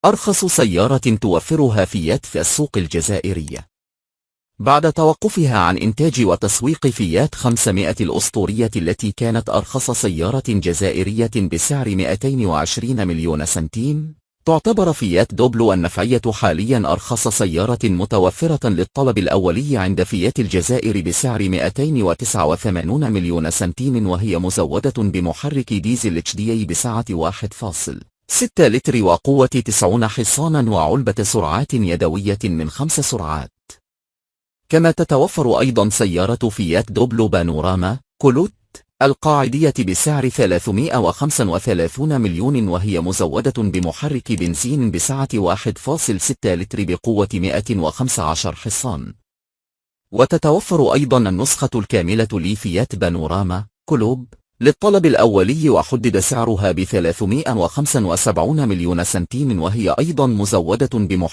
أرخص سيارة توفرها فيات في السوق الجزائرية. بعد توقفها عن إنتاج وتسويق فيات 500 الأسطورية التي كانت أرخص سيارة جزائرية بسعر 220 مليون سنتيم، تعتبر فيات دوبلو النفعية حاليا أرخص سيارة متوفرة للطلب الأولي عند فيات الجزائر بسعر 289 مليون سنتيم، وهي مزودة بمحرك ديزل HDI بسعة 1.6 لتر وقوة 90 حصانا وعلبة سرعات يدوية من 5 سرعات. كما تتوفر أيضا سيارة فيات دوبلو بانوراما كولوت القاعدية بسعر 335 مليون، وهي مزودة بمحرك بنزين بسعة 1.6 لتر بقوة 115 حصان. وتتوفر أيضا النسخة الكاملة لفيات بانوراما كولوب للطلب الأولي، وحدد سعرها ب 375 مليون سنتيم، وهي أيضا مزودة بمحرك